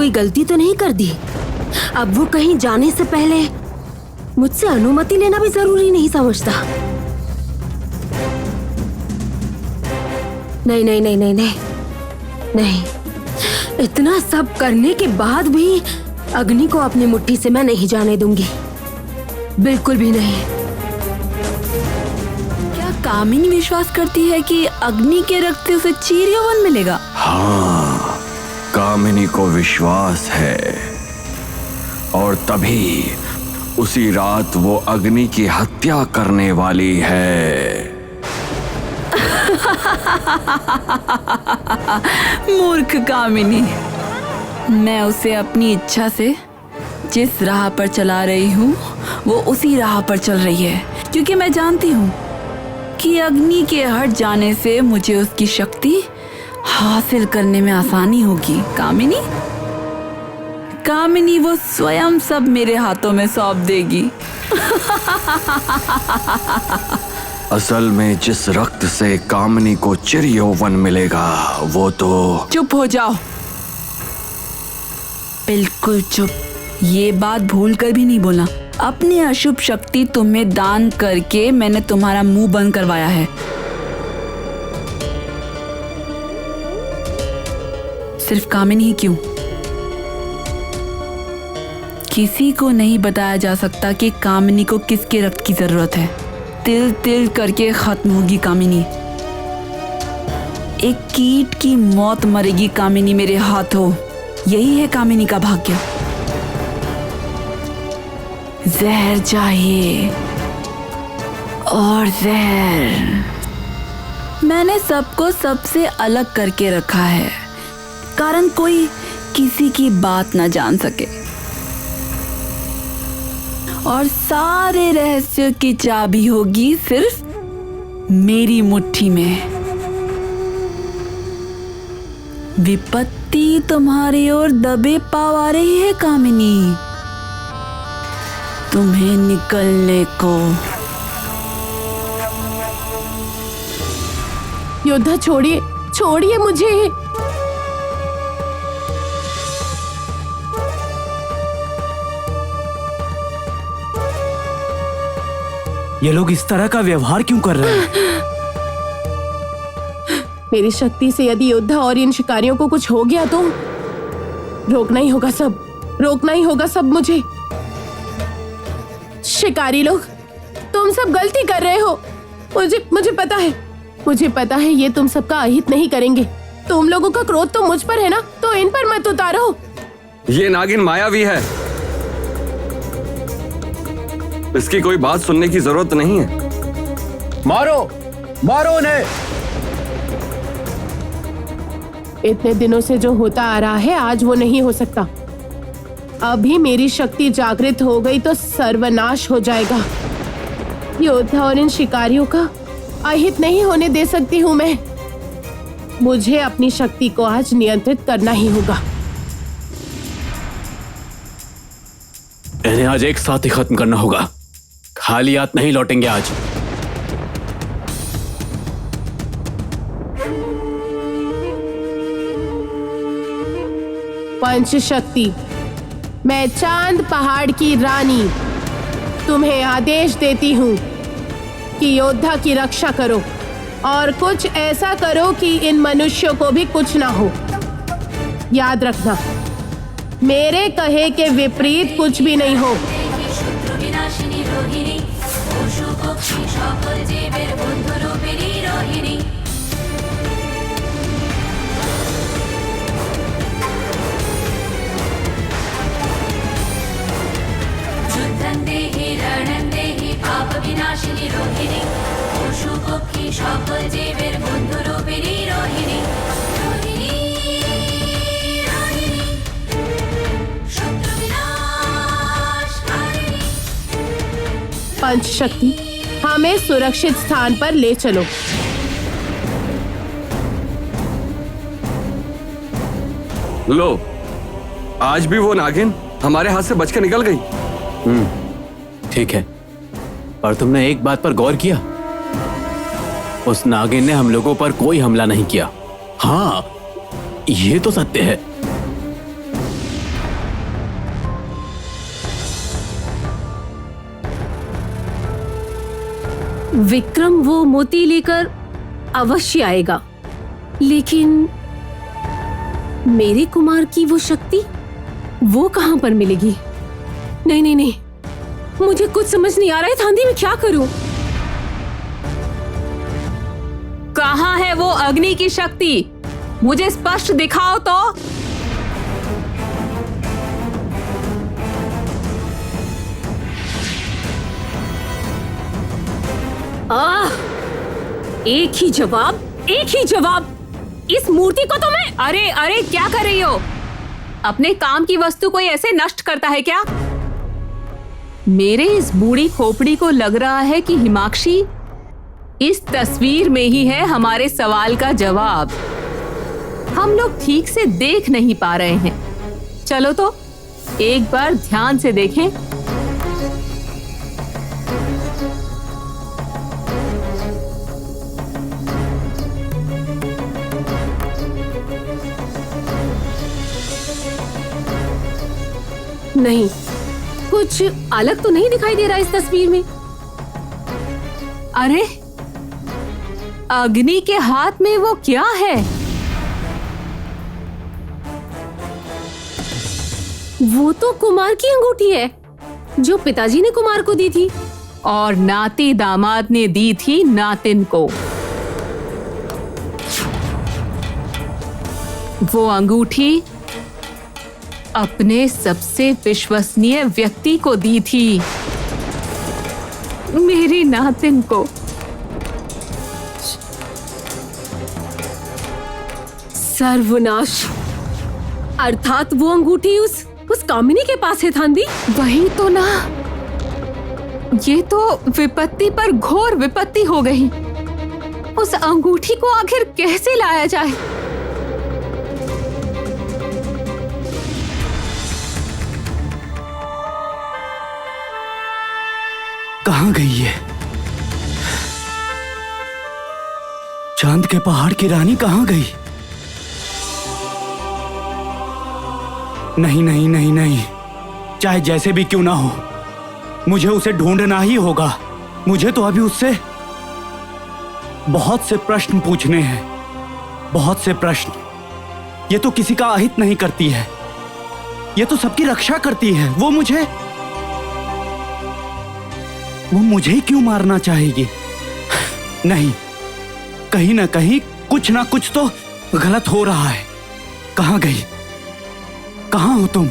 कोई गलती तो नहीं कर दी? अब वो कहीं जाने से पहले मुझसे अनुमति लेना भी जरूरी नहीं समझता। नहीं नहीं नहीं नहीं नहीं नहीं, इतना सब करने के बाद भी अग्नि को अपनी मुट्ठी से मैं नहीं जाने दूंगी, बिल्कुल भी नहीं। क्या कामिनी विश्वास करती है कि अग्नि के रक्त से उसे चीर यौवन मिलेगा? हाँ, कामिनी को विश्वास है और तभी उसी रात वो अग्नि की हत्या करने वाली है। मूर्ख कामिनी, मैं उसे अपनी इच्छा से जिस राह पर चला रही हूँ वो उसी राह पर चल रही है, क्योंकि मैं जानती हूँ कि अग्नि के हट जाने से मुझे उसकी शक्ति हासिल करने में आसानी होगी। कामिनी, कामिनी वो स्वयं सब मेरे हाथों में सौंप देगी। असल में जिस रक्त से कामिनी को चिर यौवन मिलेगा वो तो... चुप हो जाओ, बिल्कुल चुप। ये बात भूल कर भी नहीं बोला। अपनी अशुभ शक्ति तुम्हें दान करके मैंने तुम्हारा मुंह बंद करवाया है। सिर्फ कामिनी ही क्यों, किसी को नहीं बताया जा सकता कि कामिनी को किसके रक्त की जरूरत है। तिल तिल करके खत्म होगी कामिनी। एक कीट की मौत मरेगी कामिनी मेरे हाथों। यही है कामिनी का भाग्य। जहर चाहिए और जहर। मैंने सबको सबसे अलग करके रखा है, कारण कोई किसी की बात ना जान सके और सारे रहस्यों की चाबी होगी सिर्फ मेरी मुट्ठी में। विपत्ति तुम्हारी ओर दबे पाव आ रही है कामिनी, तुम्हें निकलने को। योद्धा छोड़िए, छोड़िए मुझे। ये लोग इस तरह का व्यवहार क्यों कर रहे हैं? मेरी शक्ति से यदि योद्धा और इन शिकारियों को कुछ हो गया तो रोकना ही होगा सब, रोकना ही होगा सब मुझे। शिकारी लोग, तुम सब गलती कर रहे हो। मुझे पता है ये तुम सबका अहित नहीं करेंगे। तुम लोगों का क्रोध तो मुझ पर है ना, तो इन पर मत उतारो। ये नागिन मायावी है, इसकी कोई बात सुनने की जरूरत नहीं है। मारो, मारो उन्हें। इतने दिनों से जो होता आ रहा है आज वो नहीं हो सकता। अभी मेरी शक्ति जागृत हो गई तो सर्वनाश हो जाएगा। योद्धा और इन शिकारियों का अहित नहीं होने दे सकती हूँ मैं। मुझे अपनी शक्ति को आज नियंत्रित करना ही होगा। इन्हें आज एक साथ ही खत्म करना होगा। खाली हाथ नहीं लौटेंगे आज। पंच शक्ति, मैं चांद पहाड़ की रानी तुम्हें आदेश देती हूँ कि योद्धा की रक्षा करो और कुछ ऐसा करो कि इन मनुष्यों को भी कुछ ना हो। याद रखना, मेरे कहे के विपरीत कुछ भी नहीं हो। पंच शक्ति, हमें सुरक्षित स्थान पर ले चलो। लो, आज भी वो नागिन हमारे हाथ से बचकर निकल गई। ठीक है, पर तुमने एक बात पर गौर किया? उस नागिन ने हम लोगों पर कोई हमला नहीं किया। हाँ, ये तो सत्य है। विक्रम वो मोती लेकर अवश्य आएगा, लेकिन मेरे कुमार की वो शक्ति वो कहां पर मिलेगी? नहीं नहीं नहीं, मुझे कुछ समझ नहीं आ रहा है थांदी, मैं क्या करूं? कहाँ है वो अग्नि की शक्ति? मुझे स्पष्ट दिखाओ तो। एक ही जवाब, एक ही जवाब। इस मूर्ति को तो मैं... अरे अरे, क्या कर रही हो? अपने काम की वस्तु कोई ऐसे नष्ट करता है क्या? मेरे इस बूढ़ी खोपड़ी को लग रहा है कि हिमाक्षी, इस तस्वीर में ही है हमारे सवाल का जवाब। हम लोग ठीक से देख नहीं पा रहे हैं। चलो तो एक बार ध्यान से देखें। नहीं, कुछ अलग तो नहीं दिखाई दे रहा इस तस्वीर में। अरे, अग्नि के हाथ में वो क्या है? वो तो कुमार की अंगूठी है जो पिताजी ने कुमार को दी थी, और नाती दामाद ने दी थी नातिन को। वो अंगूठी अपने सबसे विश्वसनीय व्यक्ति को दी थी, मेरी नातिन को। सर्वनाश! अर्थात वो अंगूठी उस कामिनी के पास है थांदी। वही तो ना, ये तो विपत्ति पर घोर विपत्ति हो गई। उस अंगूठी को आखिर कैसे लाया जाए? कहाँ गई है? चांद के पहाड़ की रानी कहाँ गई? नहीं नहीं नहीं नहीं, चाहे जैसे भी क्यों ना हो, मुझे उसे ढूंढना ही होगा। मुझे तो अभी उससे बहुत से प्रश्न पूछने हैं, बहुत से प्रश्न। ये तो किसी का अहित नहीं करती है, ये तो सबकी रक्षा करती है। वो मुझे ही क्यों मारना चाहेगी? नहीं, कहीं ना कहीं कुछ ना कुछ तो गलत हो रहा है। कहाँ गई? कहाँ हो तुम?